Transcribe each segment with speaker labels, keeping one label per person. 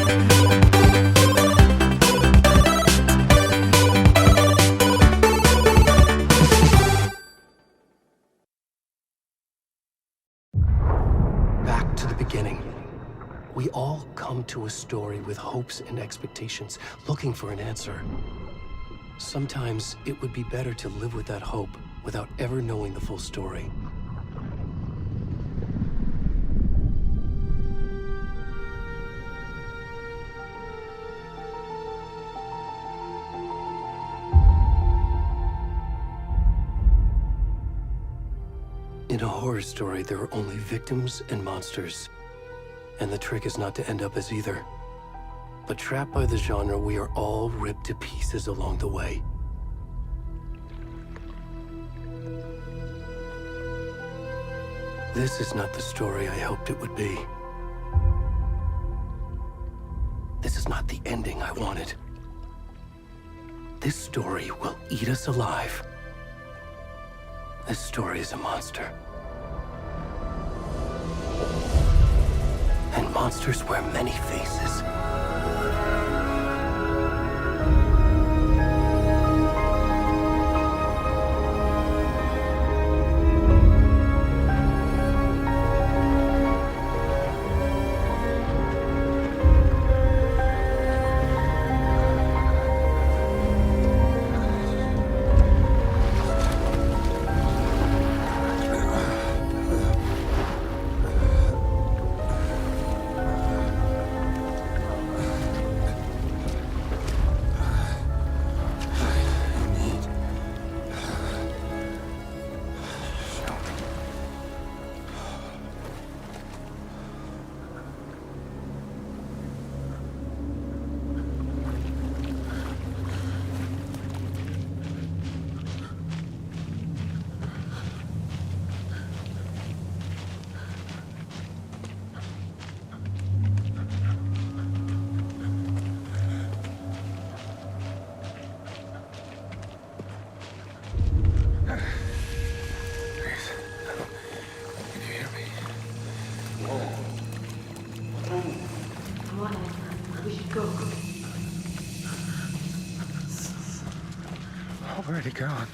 Speaker 1: Back to the beginning. We all come to a story with hopes and expectations, looking for an answer. Sometimes it would be better to live with that hope without ever knowing the full story. In a horror story, there are only victims and monsters. And the trick is not to end up as either. But trapped by the genre, we are all ripped to pieces along the way. This is not the story I hoped it would be. This is not the ending I wanted. This story will eat us alive. This story is a monster. And monsters wear many faces.
Speaker 2: Where'd he gone?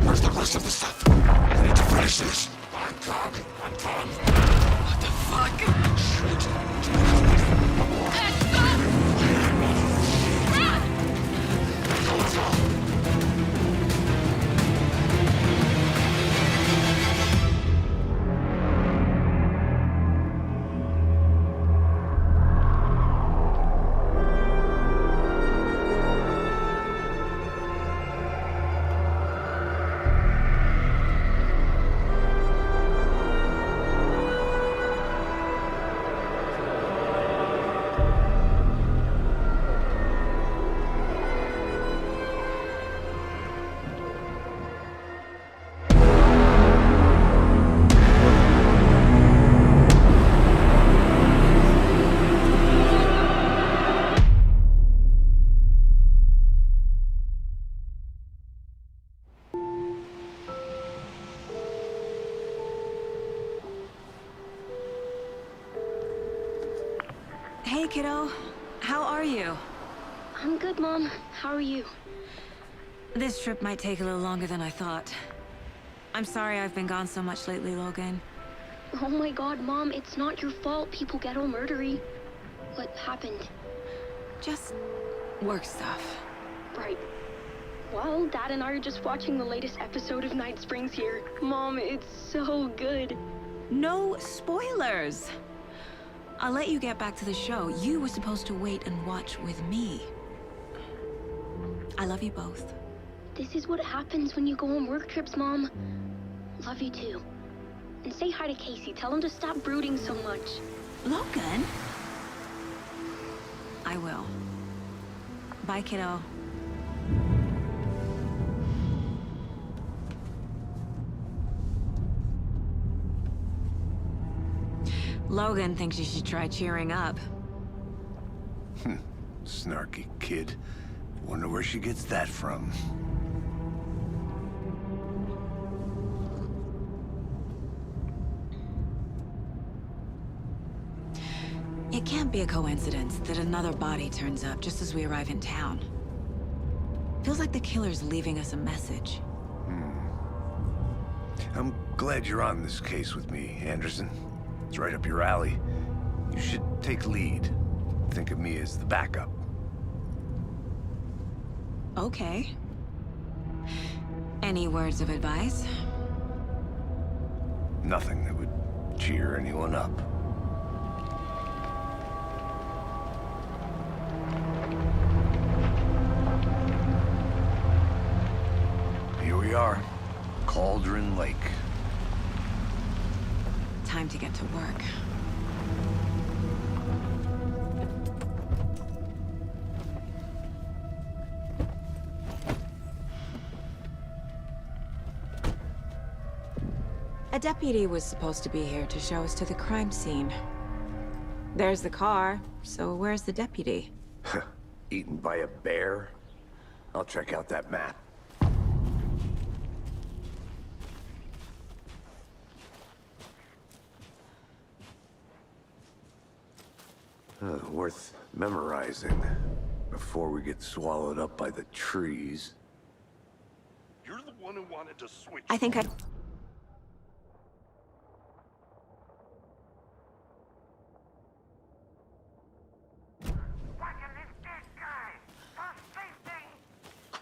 Speaker 2: Where's the rest of the stuff? I need to finish this. I'm coming.
Speaker 3: What the fuck?
Speaker 2: Shit. Let's go.
Speaker 3: Hey, kiddo. How are you?
Speaker 4: I'm good, Mom. How are you?
Speaker 3: This trip might take a little longer than I thought. I'm sorry I've been gone so much lately, Logan.
Speaker 4: Oh my god, Mom, it's not your fault people get all murdery. What happened?
Speaker 3: Just work stuff.
Speaker 4: Right. Well, Dad and I are just watching the latest episode of Night Springs here. Mom, it's so good.
Speaker 3: No spoilers! I'll let you get back to the show. You were supposed to wait and watch with me. I love you both.
Speaker 4: This is what happens when you go on work trips, Mom. Love you too. And say hi to Casey. Tell him to stop brooding so much.
Speaker 3: Logan? I will. Bye, kiddo. Logan thinks you should try cheering up.
Speaker 2: Snarky kid. Wonder where she gets that from.
Speaker 3: It can't be a coincidence that another body turns up just as we arrive in town. Feels like the killer's leaving us a message.
Speaker 2: I'm glad you're on this case with me, Anderson. It's right up your alley. You should take lead. Think of me as the backup.
Speaker 3: Okay. Any words of advice?
Speaker 2: Nothing that would cheer anyone up. Here we are. Cauldron Lake.
Speaker 3: Time to get to work. A deputy was supposed to be here to show us to the crime scene. There's the car, so where's the deputy?
Speaker 2: Eaten by a bear? I'll check out that map. Worth memorizing before we get swallowed up by the trees.
Speaker 5: You're the one who wanted to switch.
Speaker 3: I think I...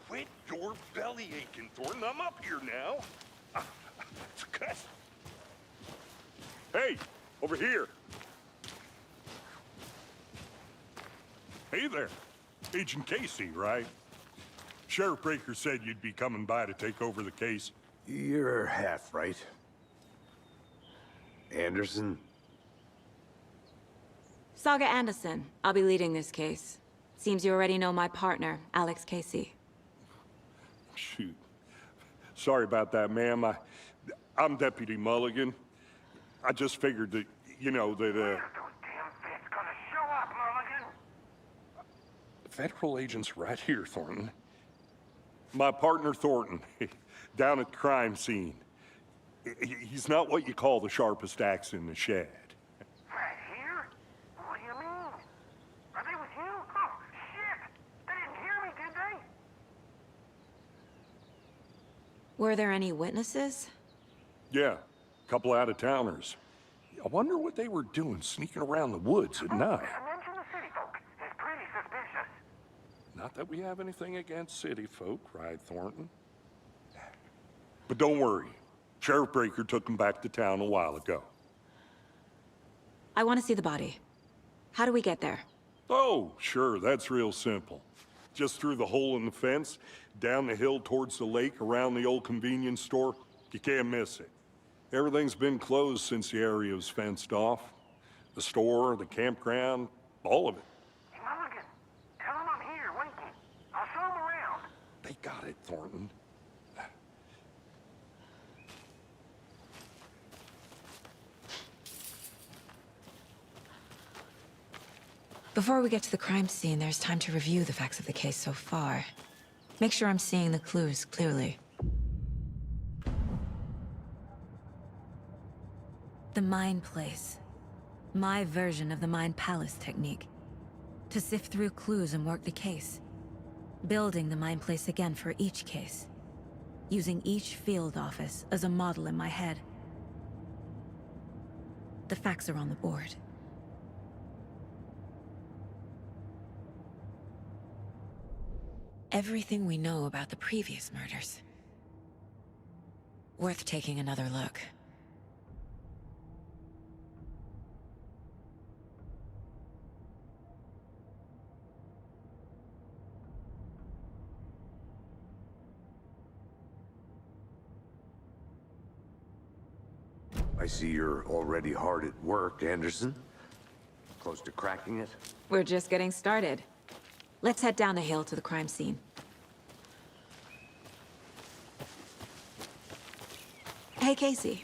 Speaker 5: Quit your belly aching, Thornton. I'm up here now. Hey, over here. Hey there. Agent Casey, right? Sheriff Breaker said you'd be coming by to take over the case.
Speaker 2: You're half right. Anderson?
Speaker 3: Saga Anderson. I'll be leading this case. Seems you already know my partner, Alex Casey.
Speaker 5: Shoot. Sorry about that, ma'am. I'm Deputy Mulligan. I just figured that, you know, that, Federal agent's right here, Thornton. My partner, Thornton, down at the crime scene. He's not what you call the sharpest axe in the shed.
Speaker 6: Right here? What do you mean? Are they with you? Oh, shit! They didn't hear me, did they?
Speaker 3: Were there any witnesses?
Speaker 5: Yeah, a couple out-of-towners. I wonder what they were doing sneaking around the woods at night.
Speaker 6: Mention the city folk. It's pretty suspicious.
Speaker 5: Not that we have anything against city folk, right, Thornton? But don't worry. Sheriff Breaker took them back to town a while ago.
Speaker 3: I want to see the body. How do we get there?
Speaker 5: Oh, sure, that's real simple. Just through the hole in the fence, down the hill towards the lake, around the old convenience store. You can't miss it. Everything's been closed since the area was fenced off. The store, the campground, all of it.
Speaker 6: Hey, Mulligan, tell them I'm here, waiting. I'll show them around.
Speaker 5: They got it, Thornton.
Speaker 3: Before we get to the crime scene, there's time to review the facts of the case so far. Make sure I'm seeing the clues clearly. The Mind Place. My version of the Mind Palace technique. To sift through clues and work the case. Building the Mind Place again for each case. Using each field office as a model in my head. The facts are on the board. Everything we know about the previous murders. Worth taking another look.
Speaker 2: I see you're already hard at work, Anderson. Close to cracking it?
Speaker 3: We're just getting started. Let's head down the hill to the crime scene. Hey, Casey.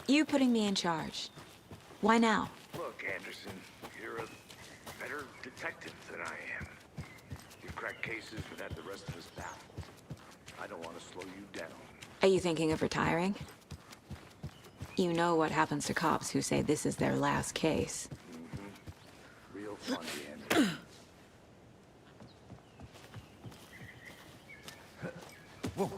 Speaker 3: You putting me in charge. Why now?
Speaker 2: Look, Anderson, you're a better detective than I am. You crack cases that the rest of us baffled. I don't want to slow you down.
Speaker 3: Are you thinking of retiring? You know what happens to cops who say this is their last case.
Speaker 2: Real funny, Anderson. Whoa.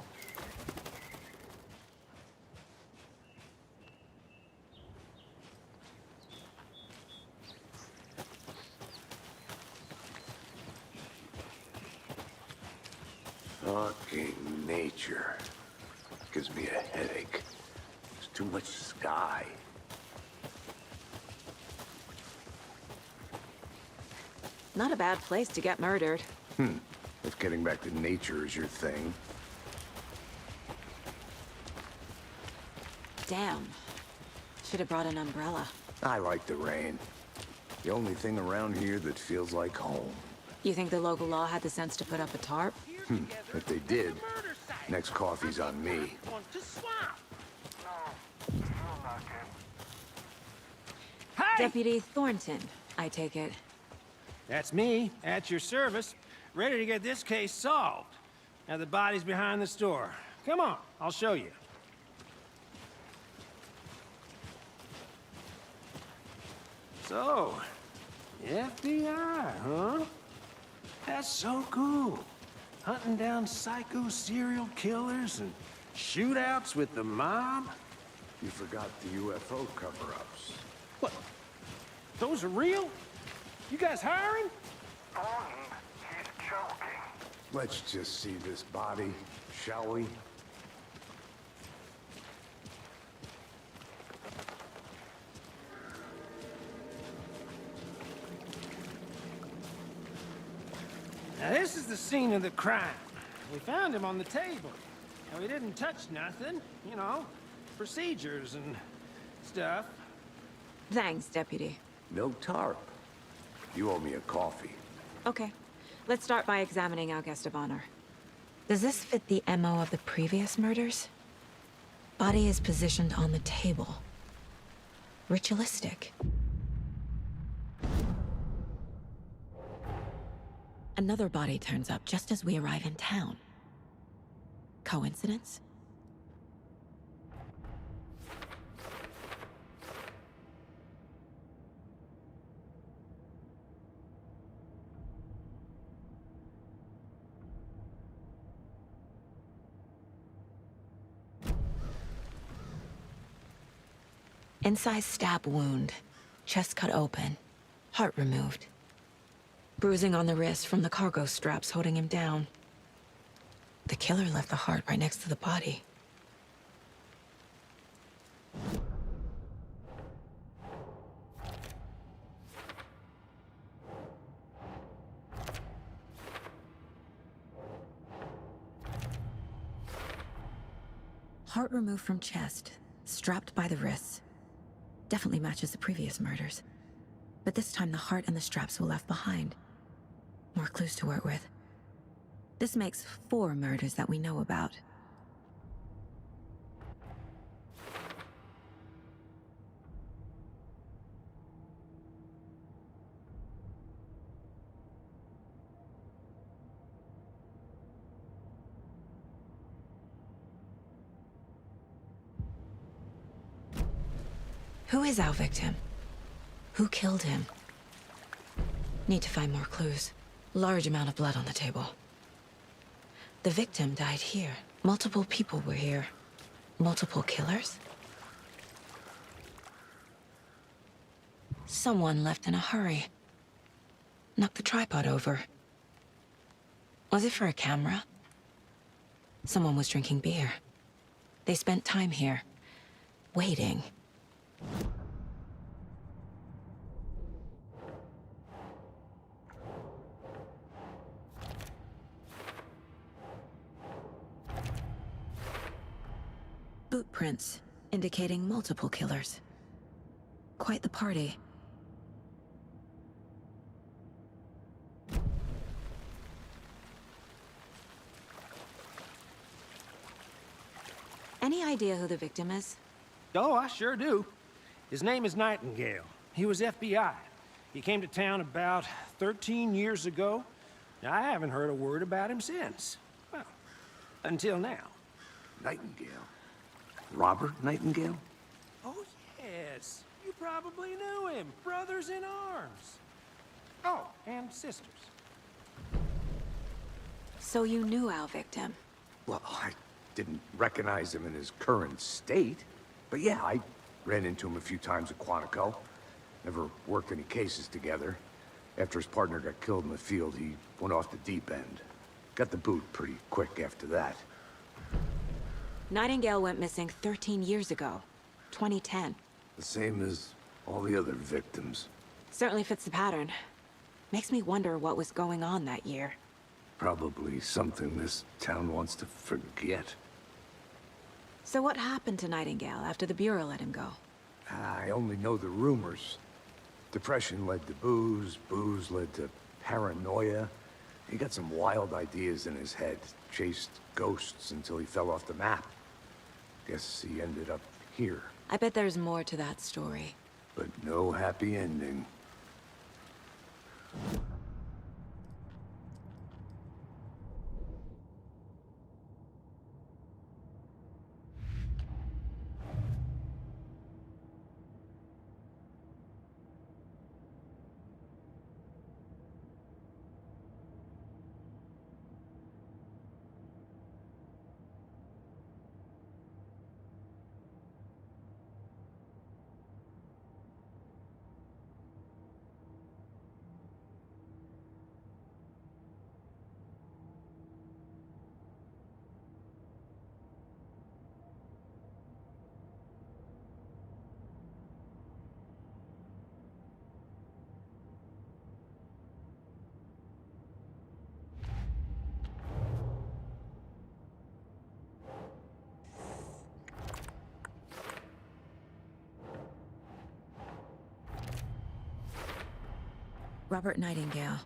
Speaker 2: Fucking nature. Gives me a headache. There's too much sky.
Speaker 3: Not a bad place to get murdered.
Speaker 2: If getting back to nature is your thing.
Speaker 3: Damn. Should have brought an umbrella.
Speaker 2: I like the rain. The only thing around here that feels like home.
Speaker 3: You think the local law had the sense to put up a tarp?
Speaker 2: If they did, next coffee's on me.
Speaker 3: Deputy Thornton, I take it.
Speaker 7: That's me, at your service, ready to get this case solved. Now the body's behind the store. Come on, I'll show you. So, FBI, huh? That's so cool. Hunting down psycho serial killers and shootouts with the mob.
Speaker 2: You forgot the UFO cover-ups.
Speaker 7: What? Those are real? You guys hiring?
Speaker 6: Thornton, he's joking.
Speaker 2: Let's just see this body, shall we?
Speaker 7: Now this is the scene of the crime. We found him on the table. And we didn't touch nothing, you know, procedures and stuff.
Speaker 3: Thanks, Deputy.
Speaker 2: No tarp. You owe me a coffee.
Speaker 3: Okay. Let's start by examining our guest of honor. Does this fit the MO of the previous murders? Body is positioned on the table. Ritualistic. Another body turns up just as we arrive in town. Coincidence? Incised stab wound, chest cut open, heart removed. Bruising on the wrist from the cargo straps holding him down. The killer left the heart right next to the body. Heart removed from chest, strapped by the wrists. Definitely matches the previous murders. But this time the heart and the straps were left behind. More clues to work with. This makes 4 murders that we know about. Who is our victim? Who killed him? Need to find more clues. Large amount of blood on the table. The victim died here. Multiple people were here. Multiple killers? Someone left in a hurry. Knocked the tripod over. Was it for a camera? Someone was drinking beer. They spent time here, waiting. Boot prints, indicating multiple killers. Quite the party. Any idea who the victim is?
Speaker 7: Oh, I sure do. His name is Nightingale. He was FBI. He came to town about 13 years ago. I haven't heard a word about him since. Well, until now.
Speaker 2: Nightingale? Robert Nightingale?
Speaker 7: Oh, yes. You probably knew him. Brothers in arms. Oh, and sisters.
Speaker 3: So you knew our victim?
Speaker 2: Well, I didn't recognize him in his current state. But yeah, I ran into him a few times at Quantico. Never worked any cases together. After his partner got killed in the field, he went off the deep end. Got the boot pretty quick after that.
Speaker 3: Nightingale went missing 13 years ago. 2010.
Speaker 2: The same as all the other victims.
Speaker 3: Certainly fits the pattern. Makes me wonder what was going on that year.
Speaker 2: Probably something this town wants to forget.
Speaker 3: So what happened to Nightingale after the Bureau let him go?
Speaker 2: I only know the rumors. Depression led to booze, booze led to paranoia. He got some wild ideas in his head, chased ghosts until he fell off the map. Guess he ended up here,
Speaker 3: I bet there's more to that story.
Speaker 2: but no happy ending.
Speaker 3: Robert Nightingale,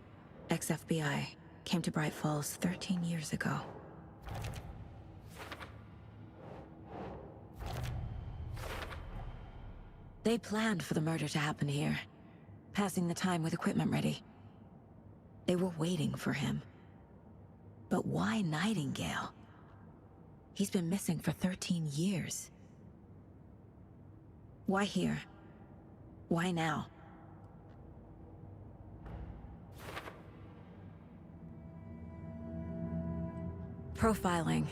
Speaker 3: ex-FBI, came to Bright Falls 13 years ago. They planned for the murder to happen here, passing the time with equipment ready. They were waiting for him. But why Nightingale? He's been missing for 13 years. Why here? Why now? Profiling.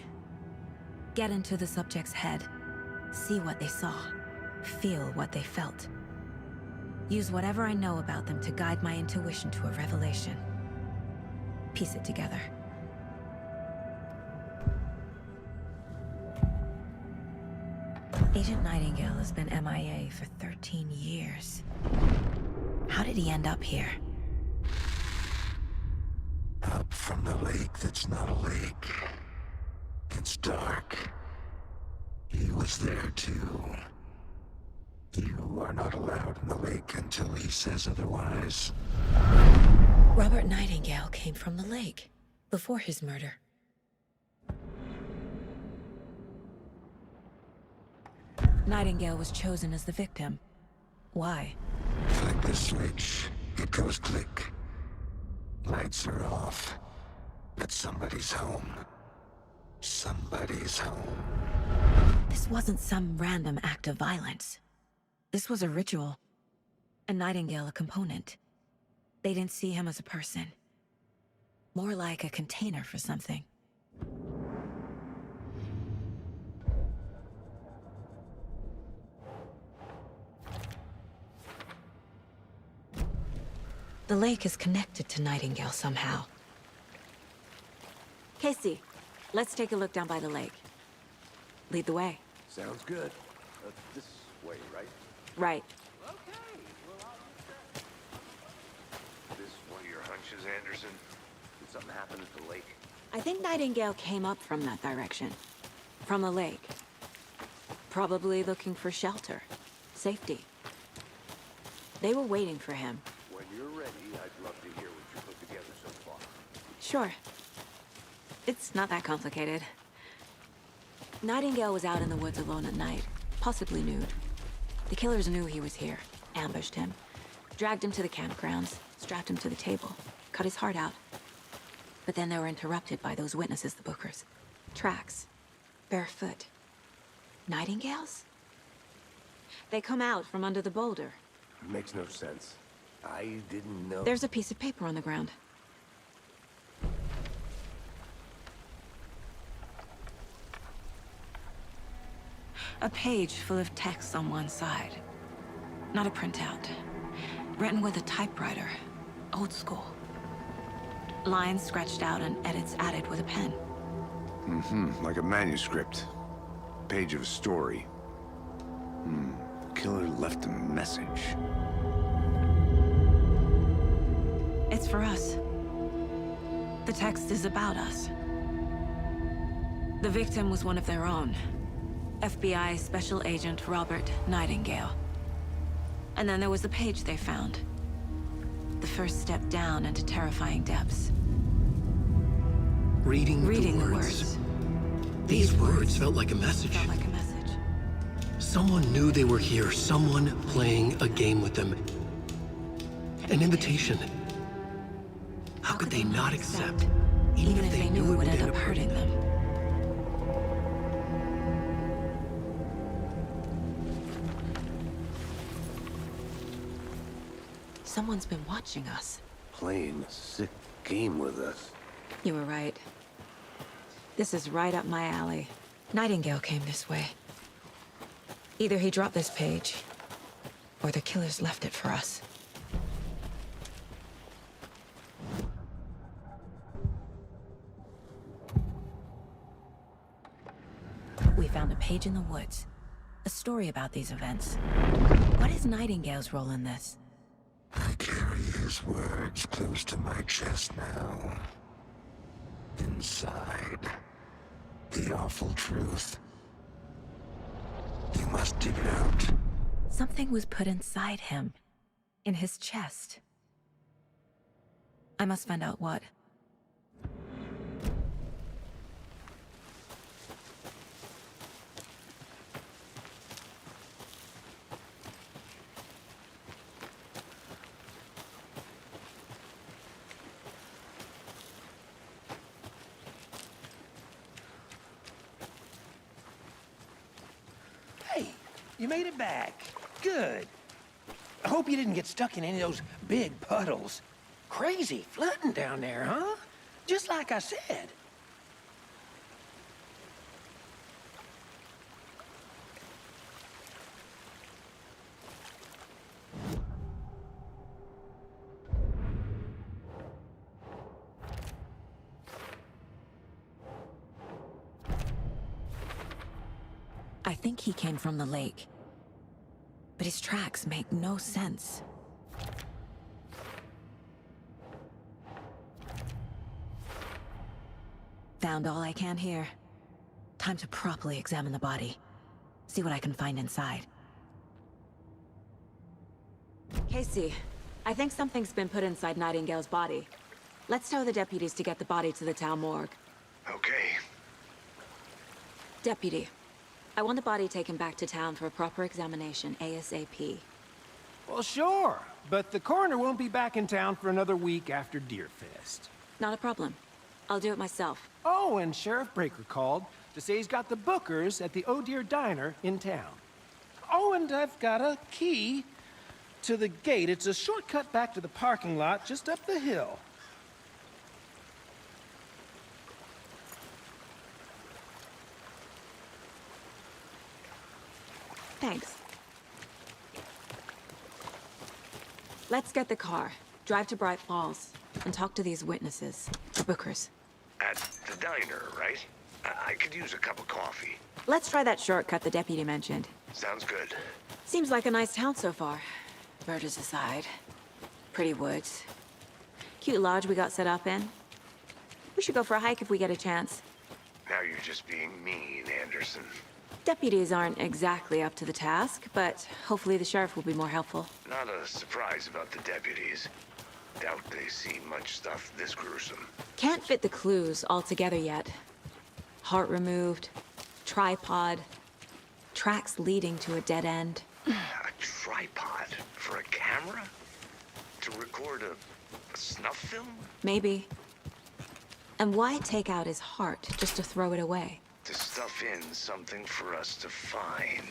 Speaker 3: Get into the subject's head. See what they saw. feel what they felt. Use whatever I know about them to guide my intuition to a revelation. Piece it together. Agent Nightingale has been MIA for 13 years. How did he end up here?
Speaker 8: Up from the lake that's not a lake. It's dark. He was there too. You are not allowed in the lake until he says otherwise.
Speaker 3: Robert Nightingale came from the lake, before his murder. Nightingale was chosen as the victim. Why?
Speaker 8: Flick the switch, it goes click. Lights are off. But somebody's home. Somebody's home.
Speaker 3: This wasn't some random act of violence. This was a ritual. And Nightingale a component. They didn't see him as a person. More like a container for something. The lake is connected to Nightingale somehow. Casey, let's take a look down by the lake. Lead the way.
Speaker 2: Sounds good. This way, right?
Speaker 3: Right.
Speaker 2: Okay, well, This one of your hunches, Anderson? Did something happen at the lake?
Speaker 3: I think Nightingale came up from that direction. From the lake. Probably looking for shelter. Safety. They were waiting for him.
Speaker 2: When you're ready, I'd love to hear what you put together so far.
Speaker 3: Sure. It's not that complicated. Nightingale was out in the woods alone at night, possibly nude. The killers knew he was here, ambushed him, dragged him to the campgrounds, strapped him to the table, cut his heart out. But then they were interrupted by those witnesses, the Bookers. Tracks. Barefoot. Nightingales? They come out from under the boulder.
Speaker 2: It makes no sense. I didn't know.
Speaker 3: There's a piece of paper on the ground. A page full of text on one side. Not a printout. Written with a typewriter. Old school. Lines scratched out and edits added with a pen.
Speaker 2: Like a manuscript. Page of a story. The killer left a message.
Speaker 3: It's for us. The text is about us. The victim was one of their own. FBI Special Agent Robert Nightingale. And then there was the page they found. The first step down into terrifying depths.
Speaker 1: Reading the words. These words felt like a message.
Speaker 3: Felt like a message.
Speaker 1: Someone knew they were here. Someone playing a game with them. An invitation. How could they not accept? Even if they knew it would end up hurting them.
Speaker 3: Someone's been watching us.
Speaker 2: Playing a sick game with us.
Speaker 3: You were right. This is right up my alley. Nightingale came this way. Either he dropped this page, or the killers left it for us. We found a page in the woods. A story about these events. What is Nightingale's role in this?
Speaker 8: I carry his words close to my chest now. Inside, the awful truth. You must dig it out.
Speaker 3: Something was put inside him. In his chest. I must find out what.
Speaker 7: Hey, you made it back. Good. I hope you didn't get stuck in any of those big puddles. Crazy flooding down there, huh? Just like I said.
Speaker 3: I think he came from the lake. But his tracks make no sense. Found all I can here. Time to properly examine the body. See what I can find inside. Casey, I think something's been put inside Nightingale's body. Let's tell the deputies to get the body to the town morgue.
Speaker 2: Okay.
Speaker 3: Deputy, I want the body taken back to town for a proper examination, ASAP.
Speaker 7: Well, sure, but the coroner won't be back in town for another week after Deerfest.
Speaker 3: Not a problem. I'll do it myself.
Speaker 7: Oh, and Sheriff Breaker called to say he's got the Bookers at the Oh Dear Diner in town. Oh, and I've got a key to the gate. It's a shortcut back to the parking lot just up the hill.
Speaker 3: Thanks. Let's get the car, drive to Bright Falls, and talk to these witnesses, the Bookers.
Speaker 2: At the diner, right? I could use a cup of coffee.
Speaker 3: Let's try that shortcut the deputy mentioned.
Speaker 2: Sounds good.
Speaker 3: Seems like a nice town so far. Murders aside. Pretty woods. Cute lodge we got set up in. We should go for a hike if we get a chance.
Speaker 2: Now you're just being mean, Anderson.
Speaker 3: Deputies aren't exactly up to the task, but hopefully the sheriff will be more helpful.
Speaker 2: Not a surprise about the deputies. Doubt they see much stuff this gruesome.
Speaker 3: Can't fit the clues all together yet. Heart removed, tripod, tracks leading to a dead end.
Speaker 2: A tripod for a camera? To record a snuff film?
Speaker 3: Maybe. And why take out his heart just to throw it away?
Speaker 2: To stuff in something for us to find.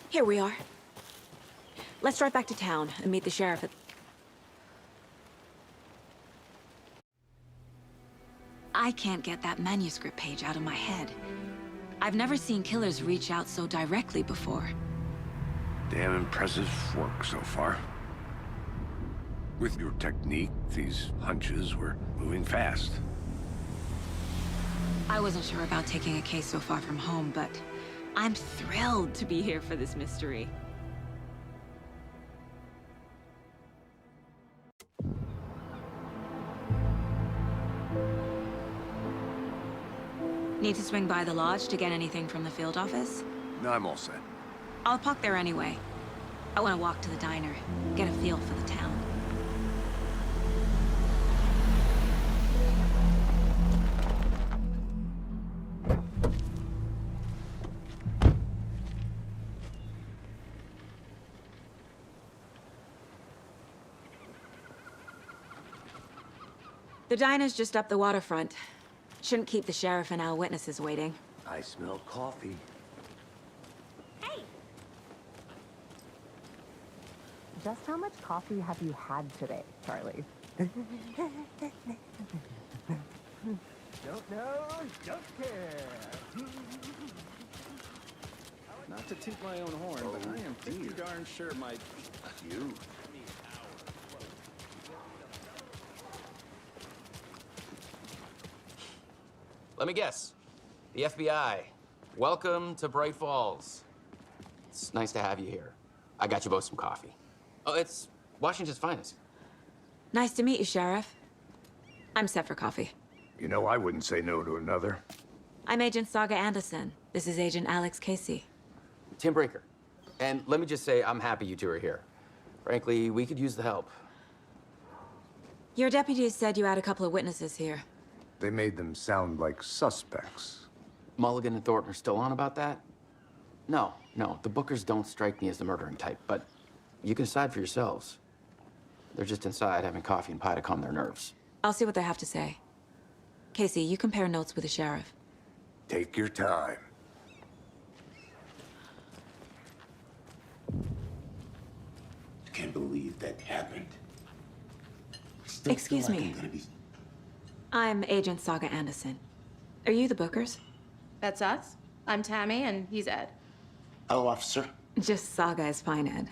Speaker 3: Here we are. Let's drive back to town and meet the sheriff at... I can't get that manuscript page out of my head. I've never seen killers reach out so directly before.
Speaker 2: Damn impressive work so far. With your technique, these hunches were moving fast.
Speaker 3: I wasn't sure about taking a case so far from home, but I'm thrilled to be here for this mystery. Need to swing by the lodge to get anything from the field office?
Speaker 2: No, I'm all set.
Speaker 3: I'll park there anyway. I want to walk to the diner, get a feel for the town. The diner's just up the waterfront. Shouldn't keep the sheriff and our witnesses waiting.
Speaker 2: I smell coffee.
Speaker 3: Hey!
Speaker 9: Just how much coffee have you had today, Charlie?
Speaker 10: Don't know, don't care. Not to toot my own horn, but I am pretty darn sure my... You.
Speaker 11: Let me guess. The FBI. Welcome to Bright Falls. It's nice to have you here. I got you both some coffee. Oh, it's Washington's finest.
Speaker 3: Nice to meet you, Sheriff. I'm set for coffee.
Speaker 2: You know, I wouldn't say no to another.
Speaker 3: I'm Agent Saga Anderson. This is Agent Alex Casey.
Speaker 11: Tim Breaker. And let me just say, I'm happy you two are here. Frankly, we could use the help.
Speaker 3: Your deputies said you had a couple of witnesses here.
Speaker 2: They made them sound like suspects.
Speaker 11: Mulligan and Thornton are still on about that? No, the Bookers don't strike me as the murdering type, but you can decide for yourselves. They're just inside having coffee and pie to calm their nerves.
Speaker 3: I'll see what they have to say. Casey, you compare notes with the sheriff.
Speaker 2: Take your time.
Speaker 8: I can't believe that happened.
Speaker 3: Excuse
Speaker 8: feel like
Speaker 3: me.
Speaker 8: I'm gonna be...
Speaker 3: I'm Agent Saga Anderson. Are you the Bookers?
Speaker 12: That's us. I'm Tammy, and he's Ed. Hello, officer.
Speaker 3: Just Saw Guy's fine, Ed.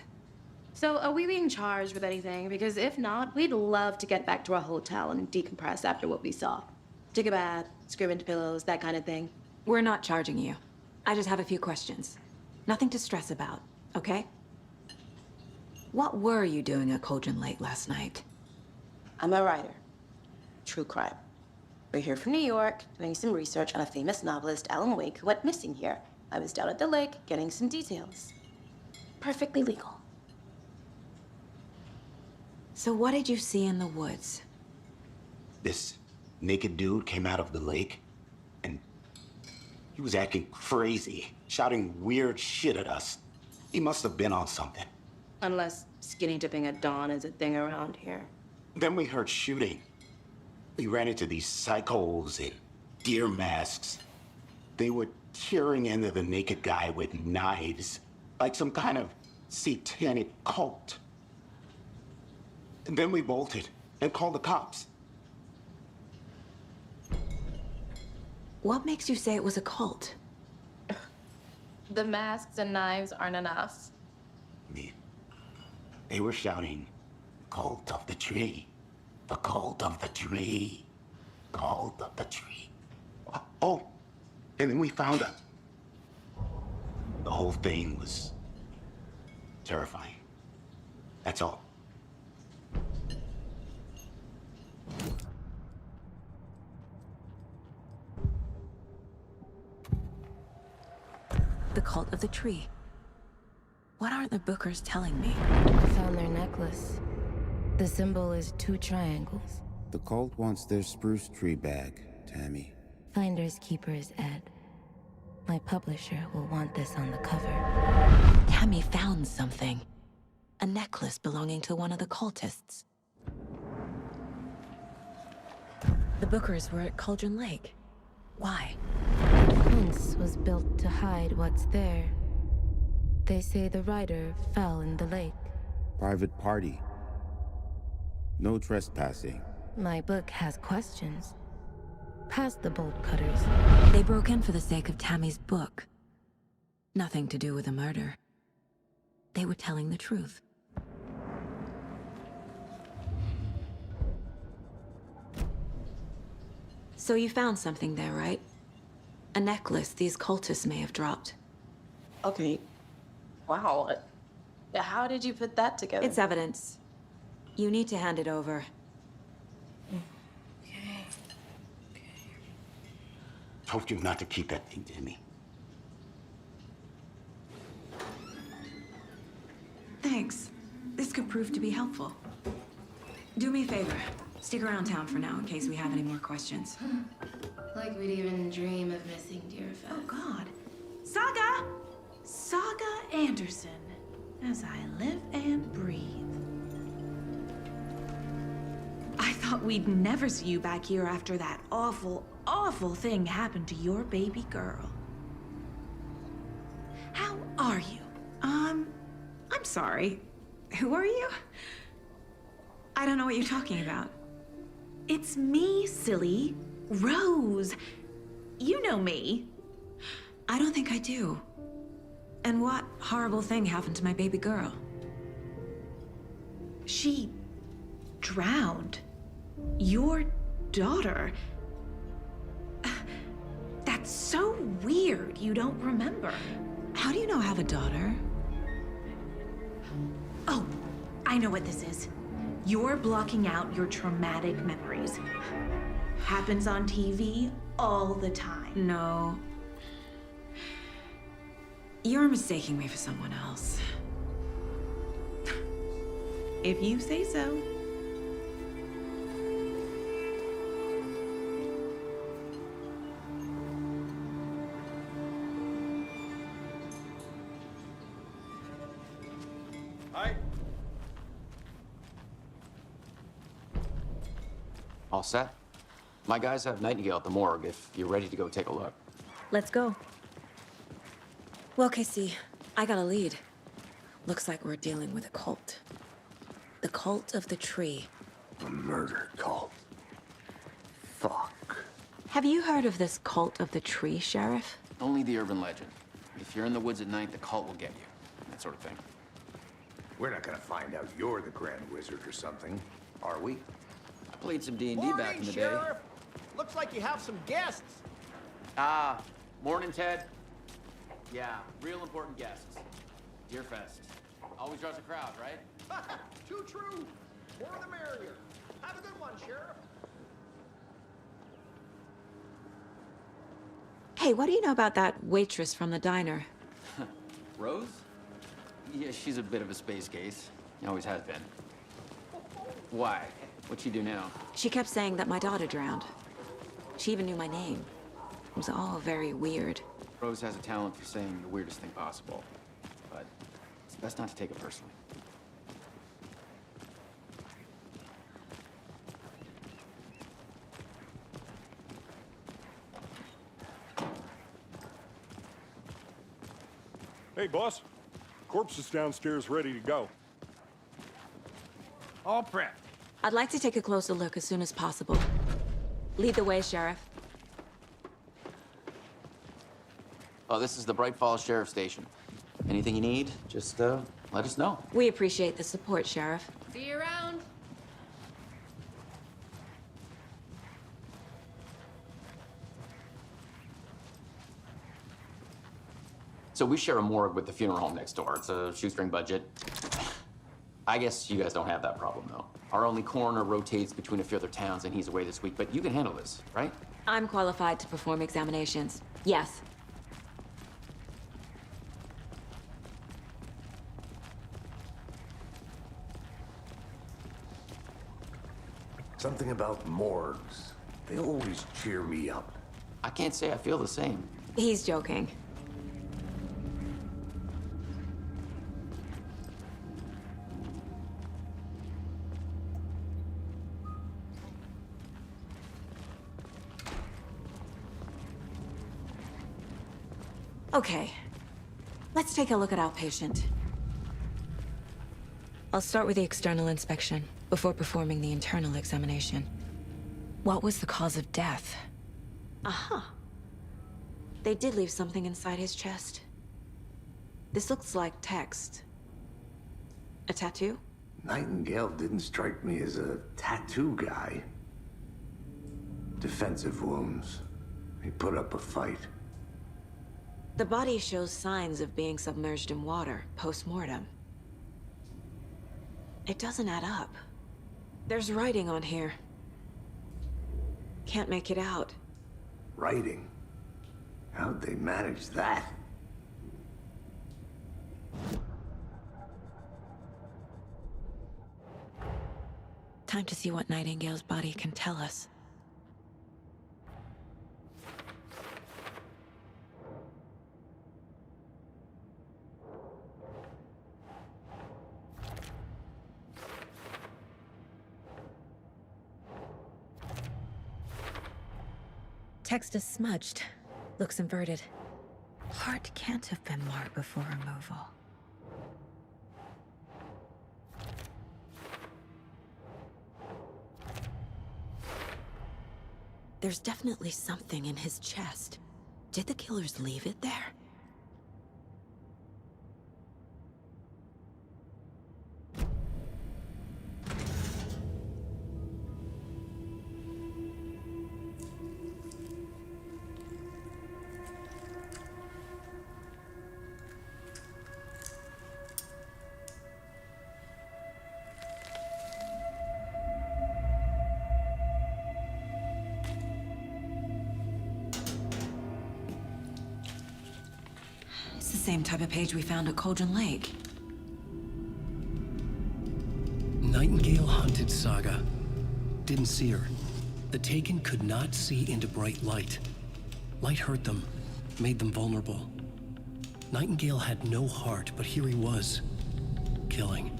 Speaker 13: So, are we being charged with anything? Because if not, we'd love to get back to our hotel and decompress after what we saw. Take a bath, scream into pillows, that kind of thing.
Speaker 3: We're not charging you. I just have a few questions. Nothing to stress about, okay? What were you doing at Cauldron Lake last night?
Speaker 13: I'm a writer. True crime. We're here from New York, doing some research on a famous novelist, Alanwake, who went missing here. I was down at the lake, getting some details. Perfectly legal.
Speaker 3: So what did you see in the woods?
Speaker 12: This naked dude came out of the lake, and he was acting crazy, shouting weird shit at us. He must have been on something.
Speaker 13: Unless skinny dipping at dawn is a thing around here.
Speaker 12: Then we heard shooting. We ran into these psychos in deer masks. They were tearing into the naked guy with knives, like some kind of satanic cult. And then we bolted and called the cops.
Speaker 3: What makes you say it was a cult?
Speaker 13: The masks and knives aren't enough.
Speaker 12: They were shouting, "Cult of the tree, the cult of the tree, cult of the tree." Oh, and then we found them. The whole thing was terrifying. That's all.
Speaker 3: The cult of the tree. What aren't the Bookers telling me?
Speaker 14: I found their necklace. The symbol is 2 triangles.
Speaker 15: The cult wants their spruce tree back, Tammy.
Speaker 14: Finders keepers, Ed. My publisher will want this on the cover.
Speaker 3: Tammy found something. A necklace belonging to one of the cultists. The Bookers were at Cauldron Lake. Why?
Speaker 14: The fence was built to hide what's there. They say the writer fell in the lake.
Speaker 15: Private party. No trespassing.
Speaker 14: My book has questions. Past the bolt cutters.
Speaker 3: They broke in for the sake of Tammy's book. Nothing to do with a murder. They were telling the truth. So you found something there, right? A necklace these cultists may have dropped.
Speaker 13: Okay. Wow. How did you put that together?
Speaker 3: It's evidence. You need to hand it over.
Speaker 12: Told you not to keep that thing to me.
Speaker 3: Thanks. This could prove to be helpful. Do me a favor. Stick around town for now in case we have any more questions.
Speaker 13: Like we'd even dream of missing dear Fez.
Speaker 16: Oh, God. Saga! Saga Anderson. As I live and breathe. I thought we'd never see you back here after that awful, awful thing happened to your baby girl. How are you? I'm sorry. Who are you? I don't know what you're talking about. It's me, silly. Rose. You know me.
Speaker 3: I don't think I do. And what horrible thing happened to my baby girl?
Speaker 16: She drowned. Your daughter. That's so weird you don't remember.
Speaker 3: How do you know I have a daughter?
Speaker 16: Oh, I know what this is. You're blocking out your traumatic memories. Happens on TV all the time.
Speaker 3: No. You're mistaking me for someone else.
Speaker 16: If you say so.
Speaker 11: Hi. All set? My guys have Nightingale at the morgue if you're ready to go take a look.
Speaker 3: Let's go. Well, Casey, I got a lead. Looks like we're dealing with a cult. The cult of the tree.
Speaker 2: A murder cult. Fuck.
Speaker 3: Have you heard of this cult of the tree, Sheriff?
Speaker 11: Only the urban legend. If if you're in the woods at night, the cult will get you. That sort of thing.
Speaker 2: We're not gonna find out you're the Grand Wizard or something, are we?
Speaker 11: I played some D&D back in the day.
Speaker 17: Sheriff. Looks like you have some guests.
Speaker 11: Ah, morning, Ted. Yeah, real important guests. Deerfest. Always draws a crowd, right?
Speaker 17: Too true. More the merrier. Have a good one, Sheriff.
Speaker 16: Hey, what do you know about that waitress from the diner?
Speaker 11: Rose? Yeah, she's a bit of a space case. Always has been. Why? What'd she do now?
Speaker 16: She kept saying that my daughter drowned. She even knew my name. It was all very weird.
Speaker 11: Rose has a talent for saying the weirdest thing possible. But it's best not to take it personally.
Speaker 5: Hey, boss. Corpse is downstairs ready to go.
Speaker 7: All prepped.
Speaker 16: I'd like to take a closer look as soon as possible. Lead the way, Sheriff.
Speaker 11: Oh, this is the Bright Falls Sheriff Station. Anything you need, just let us know.
Speaker 16: We appreciate the support, Sheriff.
Speaker 18: See you around.
Speaker 11: So we share a morgue with the funeral home next door. It's a shoestring budget. I guess you guys don't have that problem, though. Our only coroner rotates between a few other towns, and he's away this week, but you can handle this, right?
Speaker 16: I'm qualified to perform examinations. Yes.
Speaker 2: Something about morgues. They always cheer me up.
Speaker 11: I can't say I feel the same.
Speaker 16: He's joking. Okay, let's take a look at outpatient. I'll start with the external inspection before performing the internal examination. What was the cause of death? Aha. They did leave something inside his chest. This looks like text. A tattoo?
Speaker 2: Nightingale didn't strike me as a tattoo guy. Defensive wounds. He put up a fight.
Speaker 16: The body shows signs of being submerged in water, post-mortem. It doesn't add up. There's writing on here. Can't make it out.
Speaker 2: Writing? How'd they manage that?
Speaker 16: Time to see what Nightingale's body can tell us. Text is smudged. Looks inverted. Heart can't have been marked before removal. There's definitely something in his chest. Did the killers leave it there? It's the same type of page we found at Cauldron Lake.
Speaker 1: Nightingale hunted Saga. Didn't see her. The Taken could not see into bright light. Light hurt them, made them vulnerable. Nightingale had no heart, but here he was, killing.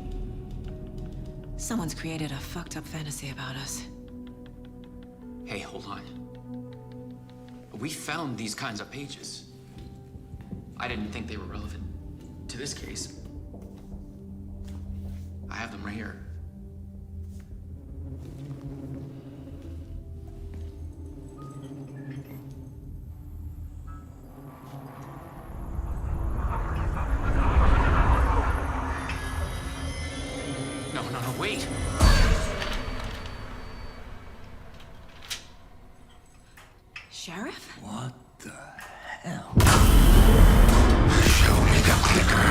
Speaker 16: Someone's created a fucked up fantasy about us.
Speaker 11: Hey, hold on. We found these kinds of pages. I didn't think they were relevant to this case. I have them right here. No, wait.
Speaker 16: Sheriff?
Speaker 8: What the hell? Show me the clicker.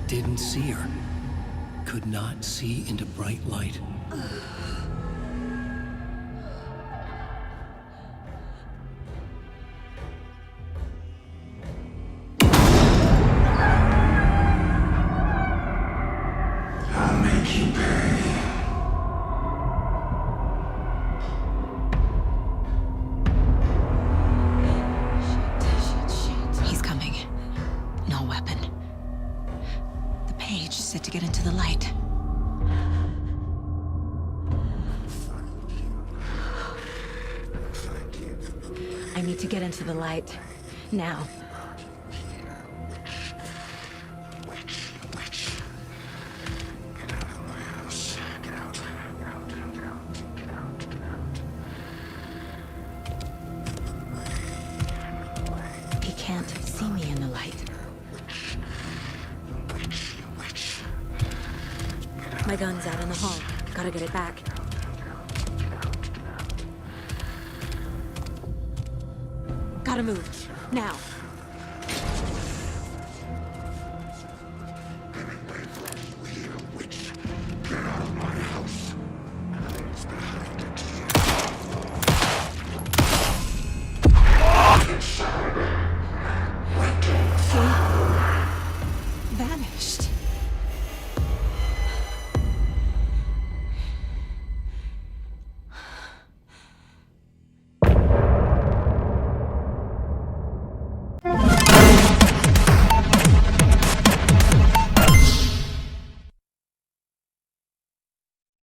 Speaker 1: Didn't see her. Could not see into bright light.
Speaker 8: I'll make you pay.
Speaker 16: He's coming. No weapon. The page said to get into the light.
Speaker 3: I need to get into the light. Now. He can't see me in the light. My gun's out in the hall. Gotta get it back. Gotta move. Now.
Speaker 8: Get out of my house. It's behind it.
Speaker 16: Vanished.